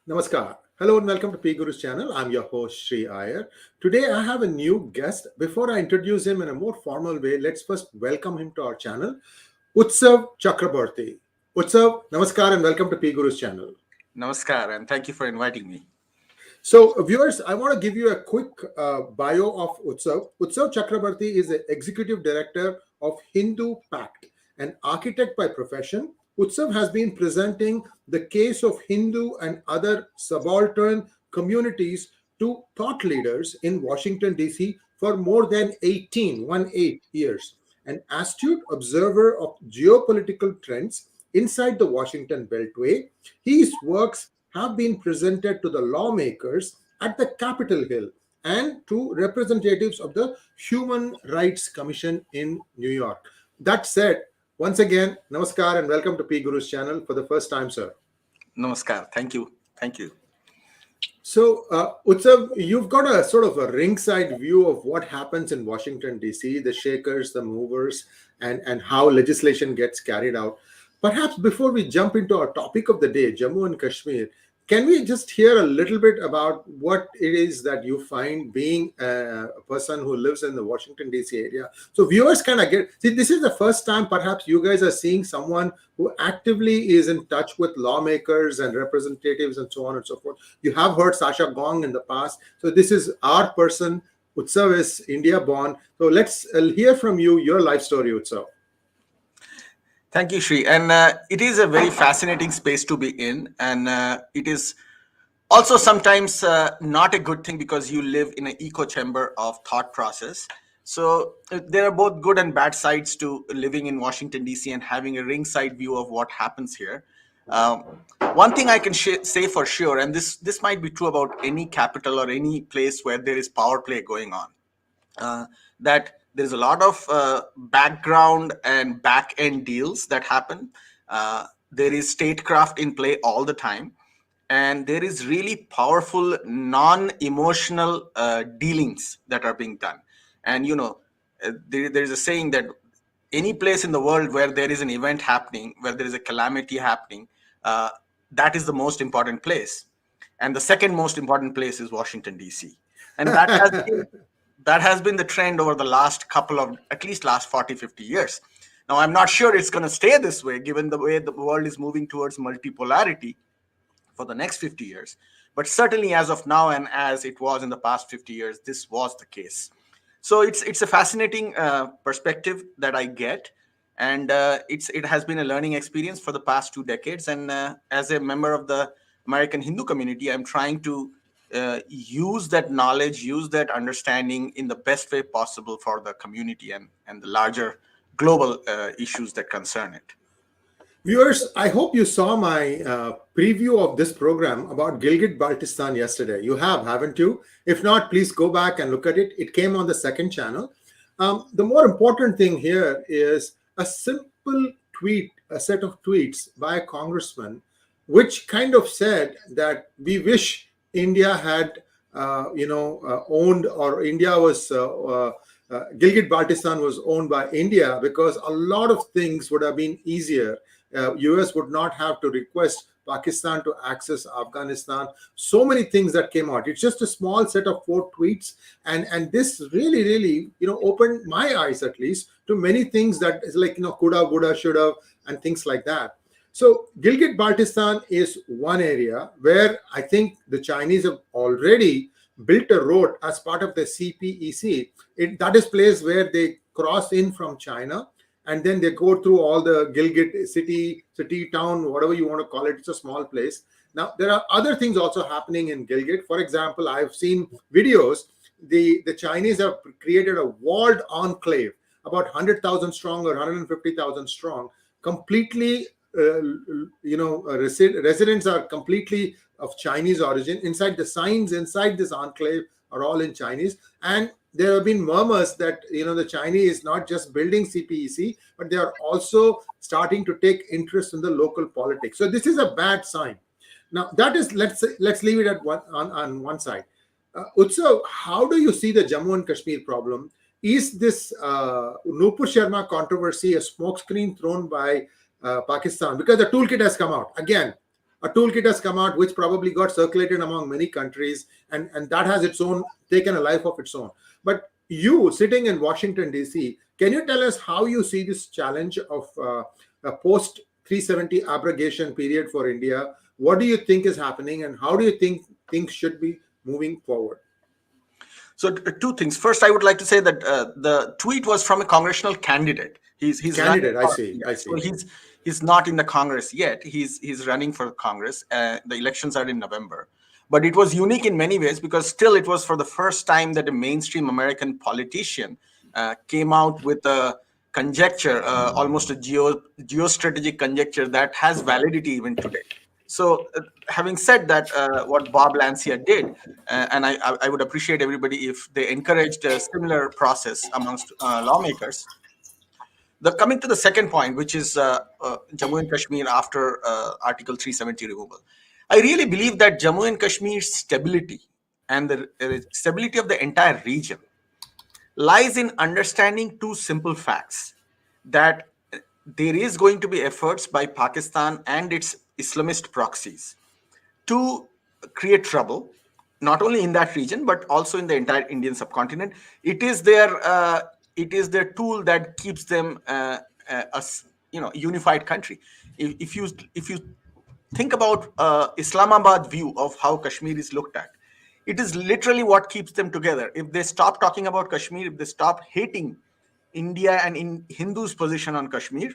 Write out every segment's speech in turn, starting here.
Namaskar. Hello and welcome to PGurus channel. I'm your host 𝙒𝙨𝙪 Iyer. Today I have a new guest. Before I introduce him in a more formal way, let's first welcome him to our channel, Utsav Chakrabarti. Utsav, Namaskar and welcome to PGurus channel. Namaskar and thank you for inviting me. So viewers, I want to give you a quick bio of Utsav. Utsav Chakrabarti is the Executive Director of Hindu Pact, an architect by profession. Utsav has been presenting the case of Hindu and other subaltern communities to thought leaders in Washington, D.C. for more than 18 years. An astute observer of geopolitical trends inside the Washington Beltway, his works have been presented to the lawmakers at the Capitol Hill and to representatives of the Human Rights Commission in New York. That said, once again, Namaskar and welcome to PGurus channel for the first time, sir. Namaskar. Thank you. Thank you. So, Utsav, you've got a sort of a ringside view of what happens in Washington, D.C., the shakers, the movers, and how legislation gets carried out. Perhaps before we jump into our topic of the day, Jammu and Kashmir, can we just hear a little bit about what it is that you find being a person who lives in the Washington, D.C. area? So viewers kind of see, this is the first time perhaps you guys are seeing someone who actively is in touch with lawmakers and representatives and so on and so forth. You have heard Sasha Gong in the past. So this is our person. Utsav is India born. So let's hear from you, your life story, Utsav. Thank you, Shri. And it is a very fascinating space to be in. And it is also sometimes not a good thing because you live in an echo chamber of thought process. So there are both good and bad sides to living in Washington, D.C. and having a ringside view of what happens here. One thing I can say for sure, and this might be true about any capital or any place where there is power play going on, that there's a lot of background and back-end deals that happen. There is statecraft in play all the time. And there is really powerful, non-emotional dealings that are being done. And, you know, there's a saying that any place in the world where there is an event happening, where there is a calamity happening, that is the most important place. And the second most important place is Washington, D.C. And that has been the trend over the last at least last 40, 50 years. Now, I'm not sure it's going to stay this way, given the way the world is moving towards multipolarity for the next 50 years. But certainly as of now, and as it was in the past 50 years, this was the case. So it's a fascinating perspective that I get. And it has been a learning experience for the past 2 decades. And as a member of the American Hindu community, I'm trying to use that knowledge, use that understanding in the best way possible for the community and the larger global issues that concern it. Viewers, I hope you saw my preview of this program about Gilgit Baltistan yesterday. You have, haven't you? If not, please go back and look at it. It came on the second channel. The more important thing here is a simple tweet, a set of tweets by a congressman, which kind of said that we wish India had, owned, or India was, Gilgit Baltistan was owned by India, because a lot of things would have been easier. US would not have to request Pakistan to access Afghanistan. So many things that came out. It's just a small set of 4 tweets. And this really, opened my eyes, at least, to many things that is like, coulda, woulda, shoulda, and things like that. So Gilgit Baltistan is one area where I think the Chinese have already built a road as part of the CPEC. That is place where they cross in from China, and then they go through all the Gilgit city, town, whatever you want to call it. It's a small place. Now, there are other things also happening in Gilgit. For example, I've seen videos. The Chinese have created a walled enclave, about 100,000 strong or 150,000 strong, completely residents are completely of Chinese origin. Inside, the signs inside this enclave are all in Chinese. And there have been murmurs that, the Chinese is not just building CPEC, but they are also starting to take interest in the local politics. So this is a bad sign. Now, that is, let's leave it at on one side. Utsav, how do you see the Jammu and Kashmir problem? Is this Nupur Sharma controversy a smokescreen thrown by Pakistan? Because the toolkit has come out. Again, A toolkit has come out, which probably got circulated among many countries, and that has its own taken a life of its own. But you sitting in Washington D.C., can you tell us how you see this challenge of a post 370 abrogation period for India? What do you think is happening, and how do you think things should be moving forward? So two things. First, I would like to say that the tweet was from a congressional candidate. He's Candidate, running I for, see. yeah, I see. so he's not in the Congress yet. He's running for Congress. The elections are in November. But it was unique in many ways because still it was for the first time that a mainstream American politician came out with a conjecture, almost a geostrategic conjecture that has validity even today. So having said that, what Bob Lancia did, and I would appreciate everybody if they encouraged a similar process amongst lawmakers. Coming to the second point, which is Jammu and Kashmir after Article 370 removal. I really believe that Jammu and Kashmir's stability and the stability of the entire region lies in understanding two simple facts, that there is going to be efforts by Pakistan and its Islamist proxies to create trouble, not only in that region but also in the entire Indian subcontinent. It is their tool that keeps them a unified country. If you think about Islamabad view of how Kashmir is looked at, it is literally what keeps them together. If they stop talking about Kashmir, if they stop hating India and in Hindus' position on Kashmir,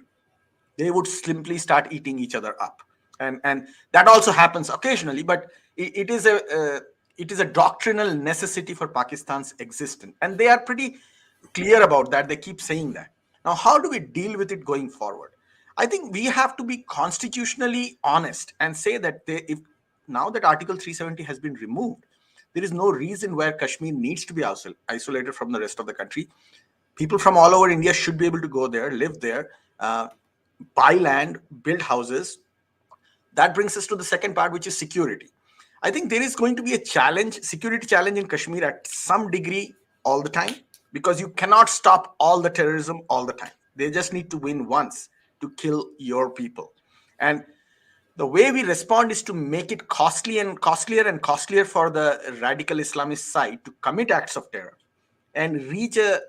they would simply start eating each other up. And that also happens occasionally, but it is a doctrinal necessity for Pakistan's existence, and they are pretty clear about that. They keep saying that. Now, how do we deal with it going forward? I think we have to be constitutionally honest and say that if now that Article 370 has been removed, there is no reason where Kashmir needs to be isolated from the rest of the country. People from all over India should be able to go there, live there, buy land, build houses. That brings us to the second part, which is security. I think there is going to be a security challenge in Kashmir at some degree all the time, because you cannot stop all the terrorism all the time. They just need to win once to kill your people. And the way we respond is to make it costly and costlier and costlier for the radical Islamist side to commit acts of terror and reach a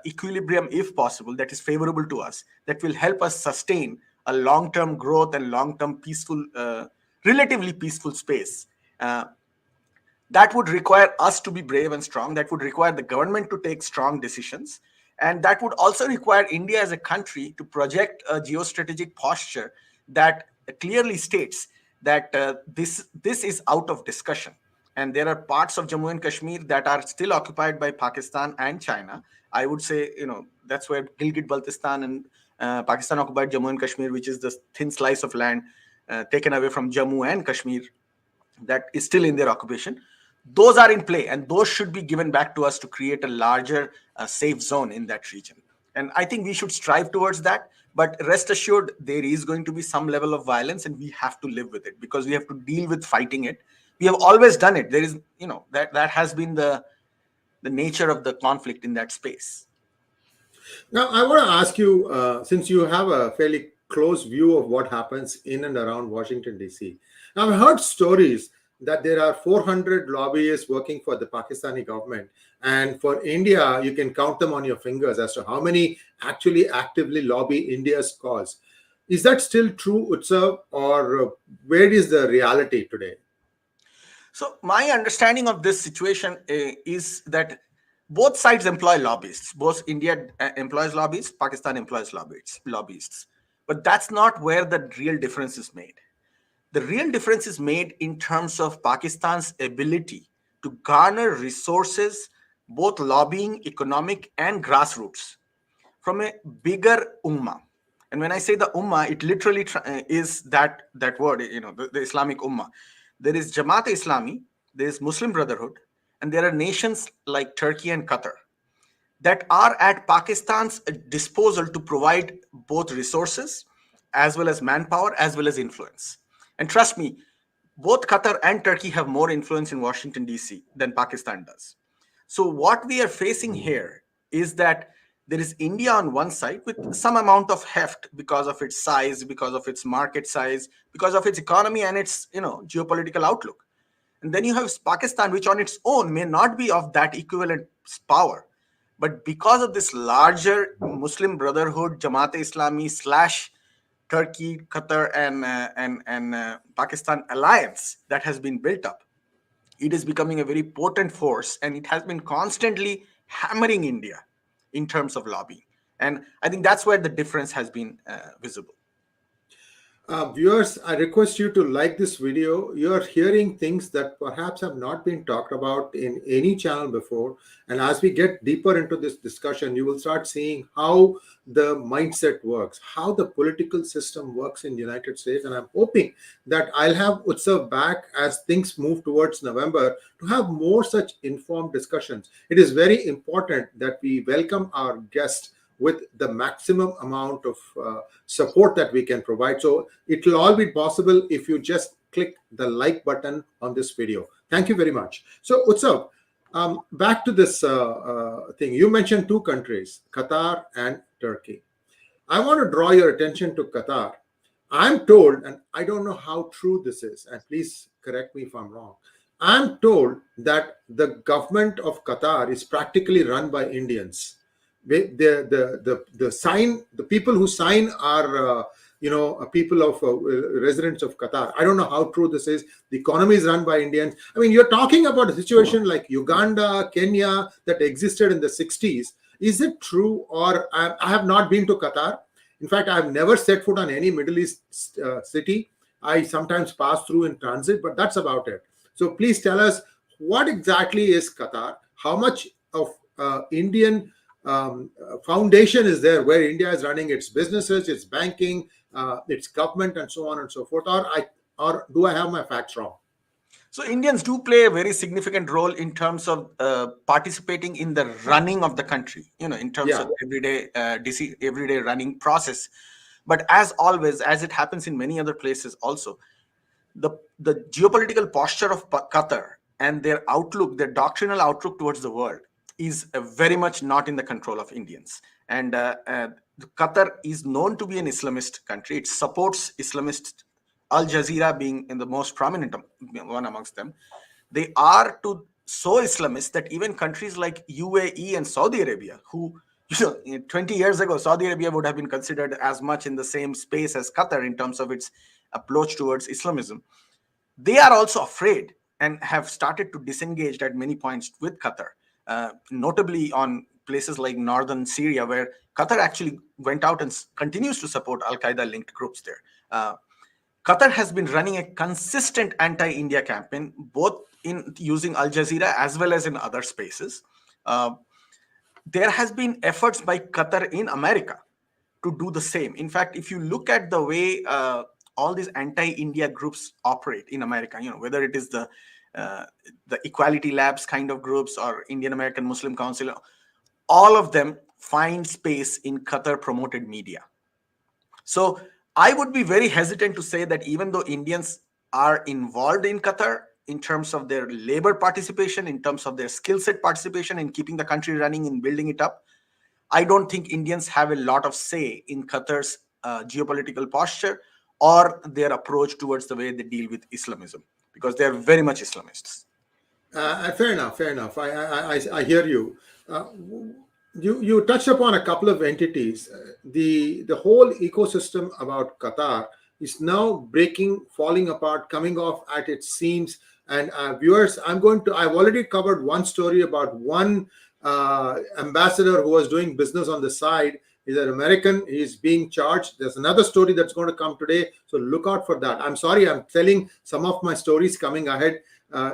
equilibrium, if possible, that is favorable to us, that will help us sustain a long-term growth and long-term peaceful, relatively peaceful space. That would require us to be brave and strong. That would require the government to take strong decisions. And that would also require India as a country to project a geostrategic posture that clearly states that this is out of discussion. And there are parts of Jammu and Kashmir that are still occupied by Pakistan and China. I would say, that's where Gilgit Baltistan and Pakistan occupied Jammu and Kashmir, which is the thin slice of land taken away from Jammu and Kashmir that is still in their occupation. Those are in play, and those should be given back to us to create a larger safe zone in that region. And I think we should strive towards that. But rest assured, there is going to be some level of violence, and we have to live with it because we have to deal with fighting it. We have always done it. There is, that has been the nature of the conflict in that space. Now, I want to ask you, since you have a fairly close view of what happens in and around Washington, D.C. Now, I've heard stories that there are 400 lobbyists working for the Pakistani government. And for India, you can count them on your fingers as to how many actually actively lobby India's cause. Is that still true, Utsav, or where is the reality today? So my understanding of this situation is that both sides employ lobbyists. Both India employs lobbyists, Pakistan employs lobbyists. But that's not where the real difference is made. The real difference is made in terms of Pakistan's ability to garner resources, both lobbying, economic, and grassroots, from a bigger ummah. And when I say the ummah, it literally is that word, the Islamic ummah. There is Jamaat-e-Islami, there is Muslim Brotherhood, and there are nations like Turkey and Qatar that are at Pakistan's disposal to provide both resources as well as manpower, as well as influence. And trust me, both Qatar and Turkey have more influence in Washington, D.C. than Pakistan does. So what we are facing here is that there is India on one side with some amount of heft because of its size, because of its market size, because of its economy and its geopolitical outlook. And then you have Pakistan, which on its own may not be of that equivalent power, but because of this larger Muslim Brotherhood, 𝗤𝙗𝙗 / Turkey, Qatar, and Pakistan alliance that has been built up, it is becoming a very potent force, and it has been constantly hammering India in terms of lobbying. And I think that's where the difference has been visible. Viewers, I request you to like this video. You are hearing things that perhaps have not been talked about in any channel before. And as we get deeper into this discussion, you will start seeing how the mindset works, how the political system works in the United States. And I'm hoping that I'll have Utsav back as things move towards November to have more such informed discussions. It is very important that we welcome our guests with the maximum amount of support that we can provide. So it will all be possible if you just click the like button on this video. Thank you very much. So Utsav, back to this thing. You mentioned two countries, Qatar and Turkey. I want to draw your attention to Qatar. I'm told, and I don't know how true this is, and please correct me if I'm wrong, I'm told that the government of Qatar is practically run by Indians. The people who sign are people of residents of Qatar. I don't know how true this is. The economy is run by Indians. I mean, you're talking about a situation like Uganda, Kenya that existed in the 60s. Is it true? Or I have not been to Qatar. In fact, I have never set foot on any Middle East city. I sometimes pass through in transit, but that's about it. So please tell us, what exactly is Qatar? How much of Indian foundation is there where India is running its businesses, its banking, its government, and so on and so forth? Or do I have my facts wrong? So Indians do play a very significant role in terms of participating in the running of the country, in terms of everyday running process. But as always, as it happens in many other places also, the geopolitical posture of Qatar and their outlook, their doctrinal outlook towards the world, is very much not in the control of Indians. And Qatar is known to be an Islamist country. It supports Islamist, Al Jazeera being in the most prominent one amongst them. They are so Islamist that even countries like UAE and Saudi Arabia, who 20 years ago, Saudi Arabia would have been considered as much in the same space as Qatar in terms of its approach towards Islamism, they are also afraid and have started to disengage at many points with Qatar. Notably on places like northern Syria, where Qatar actually went out and continues to support Al-Qaeda linked groups there. Qatar has been running a consistent anti-India campaign, both in using Al Jazeera as well as in other spaces. There has been efforts by Qatar in America to do the same. In fact, if you look at the way all these anti-India groups operate in America, whether it is the Equality Labs kind of groups or Indian American Muslim Council, all of them find space in Qatar promoted media. So I would be very hesitant to say that even though Indians are involved in Qatar in terms of their labor participation, in terms of their skill set participation in keeping the country running and building it up, I don't think Indians have a lot of say in Qatar's geopolitical posture or their approach towards the way they deal with Islamism, because they are very much Islamists. Fair enough. I hear you. You touched upon a couple of entities. The whole ecosystem about Qatar is now falling apart, coming off at its seams. And viewers, I've already covered one story about one ambassador who was doing business on the side. He's an American. He's being charged. There's another story that's going to come today, so look out for that. I'm sorry, I'm telling some of my stories coming ahead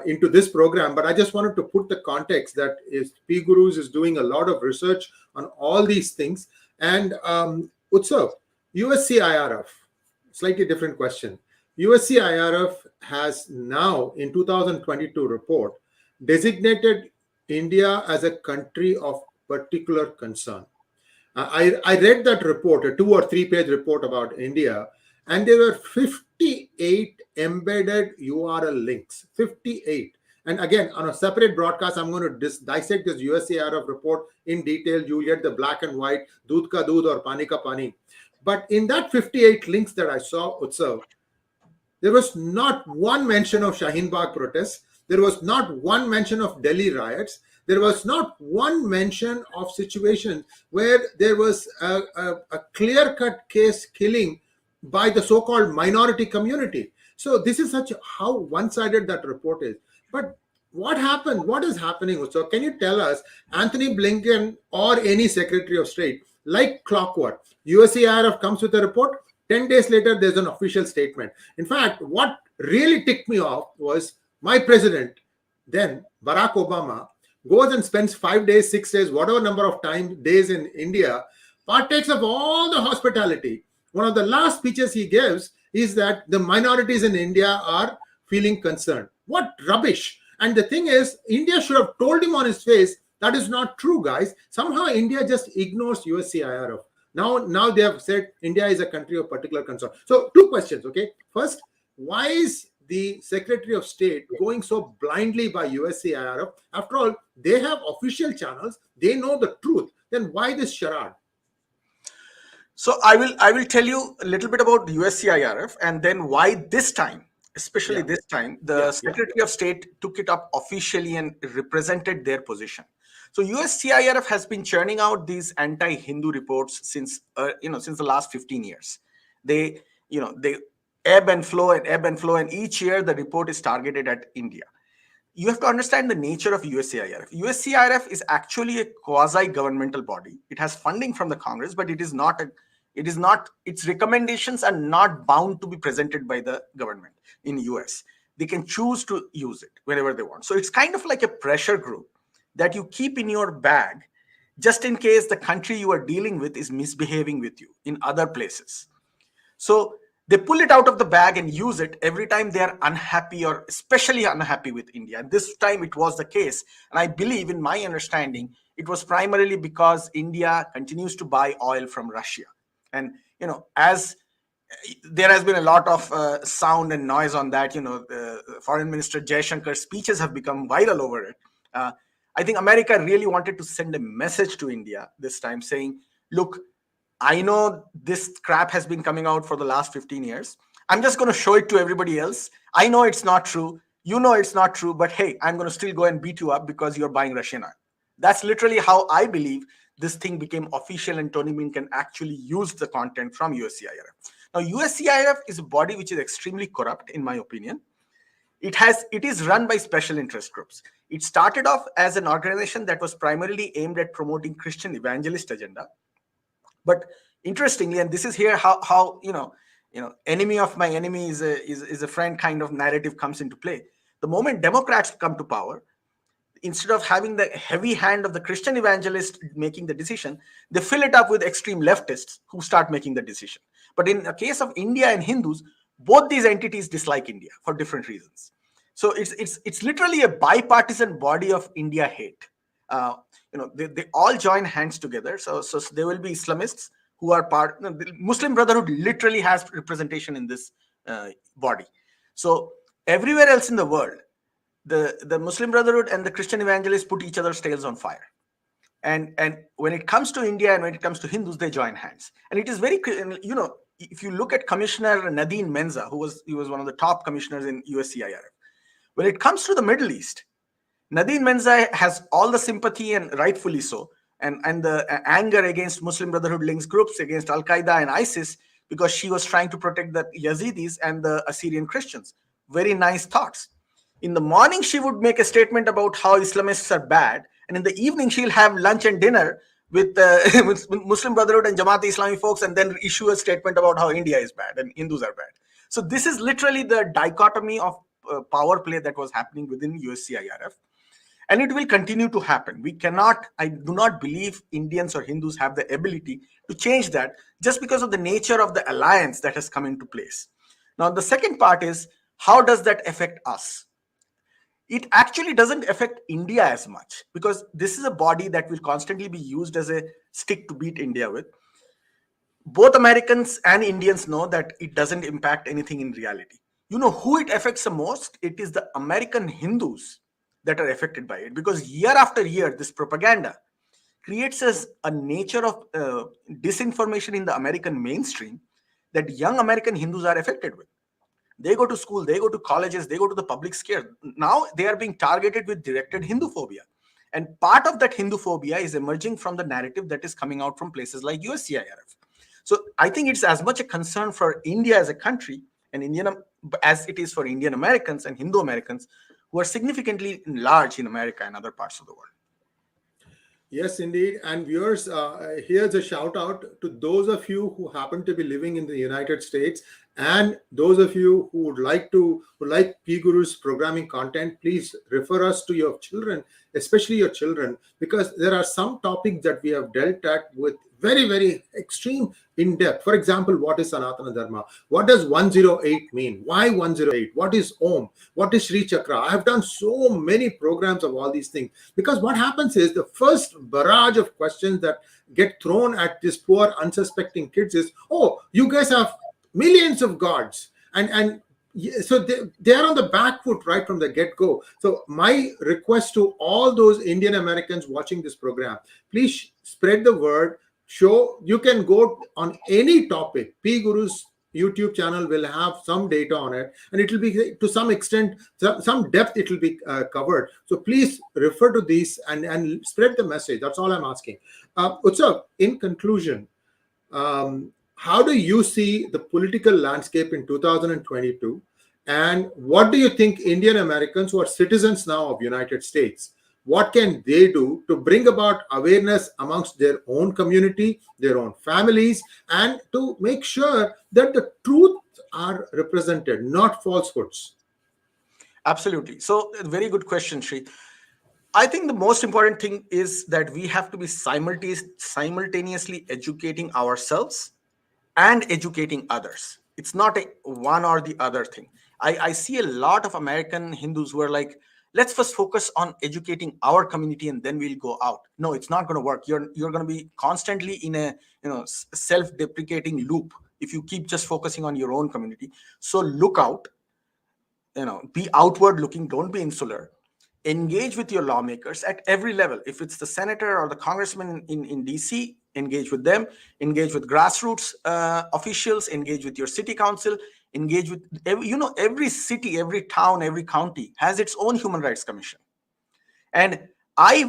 into this program, but I just wanted to put the context that PGurus is doing a lot of research on all these things. And Utsav, USCIRF, slightly different question. USCIRF has now, in 2022 report, designated India as a country of particular concern. I read that report, a 2 or 3 page report about India, and there were 58 embedded URL links, 58. And again, on a separate broadcast, I'm going to dissect this USCIRF report in detail. You'll get the black and white, doodh ka doodh or pani ka pani. But in that 58 links that I saw, Utsav, there was not one mention of Shahin Bagh protests. There was not one mention of Delhi riots. There was not one mention of situations where there was a clear-cut case killing by the so-called minority community. So this is such how one-sided that report is. But what happened? What is happening? So can you tell us, Anthony Blinken or any Secretary of State, like clockwork, USCIRF comes with a report, 10 days later, there's an official statement. In fact, what really ticked me off was my president, then Barack Obama, goes and spends 5 days, 6 days, whatever number of days in India, partakes of all the hospitality. One of the last speeches he gives is that the minorities in India are feeling concerned. What rubbish. And the thing is, India should have told him on his face, that is not true, guys. Somehow India just ignores USCIRF. Now they have said India is a country of particular concern. So 2 questions, okay? First, why is the Secretary of State going so blindly by USCIRF? After all, they have official channels. They know the truth. Then why this charade? So I will tell you a little bit about USCIRF and then why this time, especially this time, the Secretary of State took it up officially and represented their position. So USCIRF has been churning out these anti-Hindu reports since since the last 15 years. They ebb and flow, and each year the report is targeted at India. You have to understand the nature of USCIRF. USCIRF is actually a quasi-governmental body. It has funding from the Congress, but its recommendations are not bound to be presented by the government in US. They can choose to use it whenever they want. So it's kind of like a pressure group that you keep in your bag just in case the country you are dealing with is misbehaving with you in other places. So they pull it out of the bag and use it every time they are unhappy or especially unhappy with India. And this time it was the case. And I believe, in my understanding, it was primarily because India continues to buy oil from Russia. And, as there has been a lot of sound and noise on that, Foreign Minister J&K's speeches have become viral over it. I think America really wanted to send a message to India this time saying, look, I know this crap has been coming out for the last 15 years. I'm just going to show it to everybody else. I know it's not true. You know it's not true. But hey, I'm going to still go and beat you up because you're buying Russian oil. That's literally how I believe this thing became official and Tony Blinken actually used the content from USCIRF. Now, USCIRF is a body which is extremely corrupt, in my opinion. It is run by special interest groups. It started off as an organization that was primarily aimed at promoting Christian evangelist agenda. But interestingly, and this is here how enemy of my enemy is a friend kind of narrative comes into play. The moment Democrats come to power, instead of having the heavy hand of the Christian evangelist making the decision, they fill it up with extreme leftists who start making the decision. But in the case of India and Hindus, both these entities dislike India for different reasons. So it's literally a bipartisan body of India hate. They all join hands together. So there will be Islamists who are part. The Muslim Brotherhood literally has representation in this body. So everywhere else in the world, the Muslim Brotherhood and the Christian evangelists put each other's tails on fire. And when it comes to India and when it comes to Hindus, they join hands. And it is very, if you look at Commissioner Nadine Menza, he was one of the top commissioners in USCIRF. When it comes to the Middle East, Nadine Menza has all the sympathy, and rightfully so, and the anger against Muslim Brotherhood links groups, against Al-Qaeda and ISIS, because she was trying to protect the Yazidis and the Assyrian Christians. Very nice thoughts. In the morning, she would make a statement about how Islamists are bad, and in the evening, she'll have lunch and dinner with Muslim Brotherhood and Jamaat-e-Islami folks, and then issue a statement about how India is bad and Hindus are bad. So this is literally the dichotomy of power play that was happening within USCIRF. And it will continue to happen. I do not believe Indians or Hindus have the ability to change that just because of the nature of the alliance that has come into place. Now, the second part is, how does that affect us? It actually doesn't affect India as much, because this is a body that will constantly be used as a stick to beat India with. Both Americans and Indians know that it doesn't impact anything in reality. You know who it affects the most? It is the American Hindus that are affected by it, because year after year, this propaganda creates a nature of disinformation in the American mainstream that young American Hindus are affected with. They go to school, they go to colleges, they go to the public sphere. Now they are being targeted with directed Hinduphobia. And part of that Hinduphobia is emerging from the narrative that is coming out from places like USCIRF. So I think it's as much a concern for India as a country and Indian as it is for Indian Americans and Hindu Americans who are significantly large in America and other parts of the world. Yes, indeed. And viewers, here's a shout out to those of you who happen to be living in the United States, and those of you who would like PGurus programming content. Please refer us to your children, especially your children, because there are some topics that we have dealt at with very, very extreme in depth. For example, what is Sanatana Dharma? What does 108 mean? Why 108? What is Om? What is Sri Chakra? I have done so many programs of all these things, because what happens is the first barrage of questions that get thrown at these poor unsuspecting kids is, oh, you guys have millions of gods. And so they are on the back foot right from the get-go. So my request to all those Indian Americans watching this program, please spread the word. You can go on any topic. PGurus YouTube channel will have some data on it, and it will be to some extent, some depth it will be covered. So please refer to these and spread the message. That's all I'm asking. Utsav, in conclusion, how do you see the political landscape in 2022? And what do you think Indian Americans who are citizens now of United States, what can they do to bring about awareness amongst their own community, their own families, and to make sure that the truth are represented, not falsehoods? Absolutely. So, very good question, Sri. I think the most important thing is that we have to be simultaneously educating ourselves and educating others. It's not a one or the other thing. I see a lot of American Hindus who are like, let's first focus on educating our community and then we'll go out. No, it's not going to work. You're going to be constantly in a self-deprecating loop if you keep just focusing on your own community. So look out, be outward looking, don't be insular. Engage with your lawmakers at every level. If it's the senator or the congressman in DC, engage with them, engage with grassroots officials, engage with your city council, engage with, every city, every town, every county has its own human rights commission. And I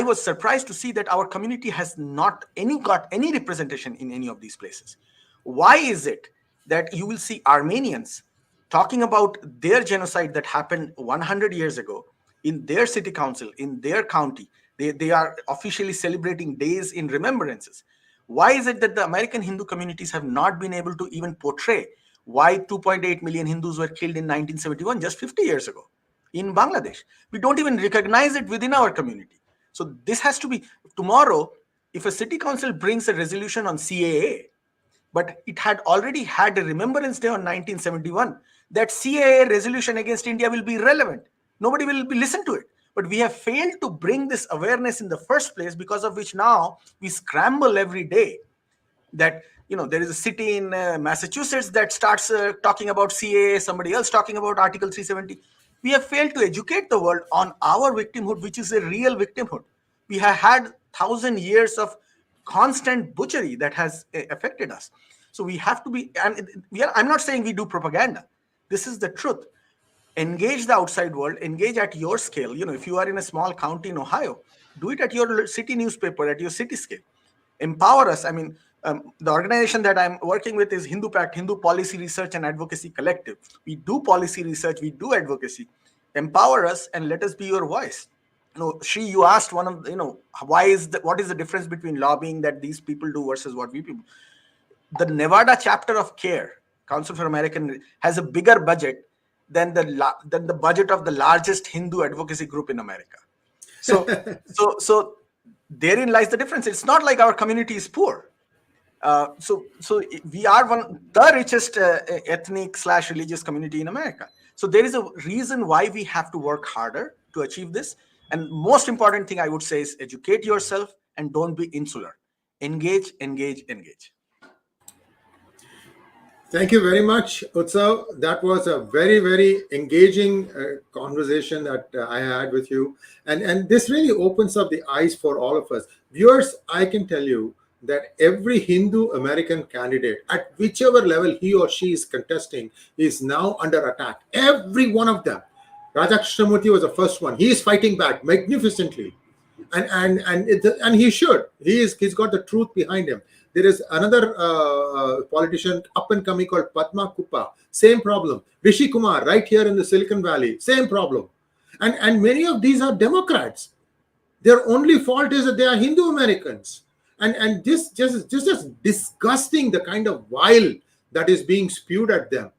was surprised to see that our community has not got any representation in any of these places. Why is it that you will see Armenians talking about their genocide that happened 100 years ago in their city council, in their county? They are officially celebrating days in remembrances. Why is it that the American Hindu communities have not been able to even portray why 2.8 million Hindus were killed in 1971, just 50 years ago in Bangladesh? We don't even recognize it within our community. So this has to be, tomorrow, if a city council brings a resolution on CAA, but it had already had a Remembrance Day on 1971, that CAA resolution against India will be irrelevant. Nobody will be listened to it. But we have failed to bring this awareness in the first place, because of which now we scramble every day that, there is a city in Massachusetts that starts talking about CAA, somebody else talking about Article 370. We have failed to educate the world on our victimhood, which is a real victimhood. We have had 1,000 years of constant butchery that has affected us. So we have to be, I'm not saying we do propaganda. This is the truth. Engage the outside world, engage at your scale. If you are in a small county in Ohio, do it at your city newspaper, at your city scale. Empower us. The organization that I'm working with is Hindu Pact, Hindu Policy Research and Advocacy Collective. We do policy research, we do advocacy. Empower us and let us be your voice. Shri, you asked one of, what is the difference between lobbying that these people do versus what we people. The Nevada chapter of CARE, Council for American, has a bigger budget than the budget of the largest Hindu advocacy group in America. So therein lies the difference. It's not like our community is poor. So we are the richest ethnic/religious community in America. So there is a reason why we have to work harder to achieve this. And most important thing I would say is educate yourself and don't be insular. Engage, engage, engage. Thank you very much, Utsav. That was a very, very engaging conversation that I had with you. And this really opens up the eyes for all of us. Viewers, I can tell you that every Hindu American candidate, at whichever level he or she is contesting, is now under attack. Every one of them. Raja Krishnamurthy was the first one. He is fighting back magnificently. And he should. He's got the truth behind him. There is another politician up and coming called Padma Kuppa. Same problem. Rishi Kumar, right here in the Silicon Valley. Same problem. And many of these are Democrats. Their only fault is that they are Hindu Americans. And this just disgusting, the kind of vile that is being spewed at them.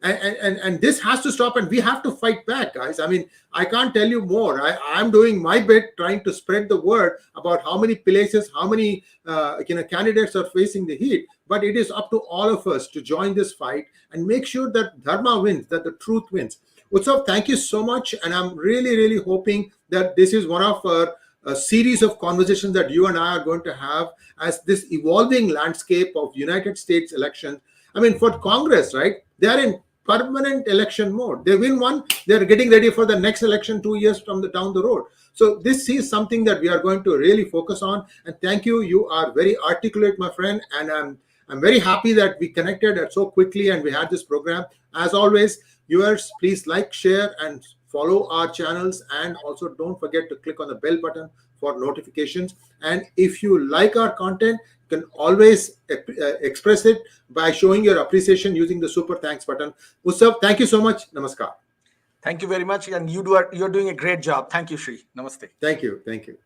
And this has to stop, and we have to fight back, guys. I mean, I can't tell you more. I'm doing my bit trying to spread the word about how many places, how many candidates are facing the heat. But it is up to all of us to join this fight and make sure that Dharma wins, that the truth wins. Utsav, thank you so much, and I'm really, really hoping that this is one of a series of conversations that you and I are going to have as this evolving landscape of United States elections. I mean, for Congress, right? They are in permanent election mode. They win one, they're getting ready for the next election 2 years from down the road. So this is something that we are going to really focus on. And thank you. You are very articulate, my friend. And I'm very happy that we connected so quickly and we had this program. As always, viewers, please like, share, and follow our channels. And also don't forget to click on the bell button for notifications. And if you like our content, can always express it by showing your appreciation using the super thanks button. Utsav, thank you so much. Namaskar. Thank you very much. And you're doing a great job. Thank you, Shri. Namaste. Thank you. Thank you.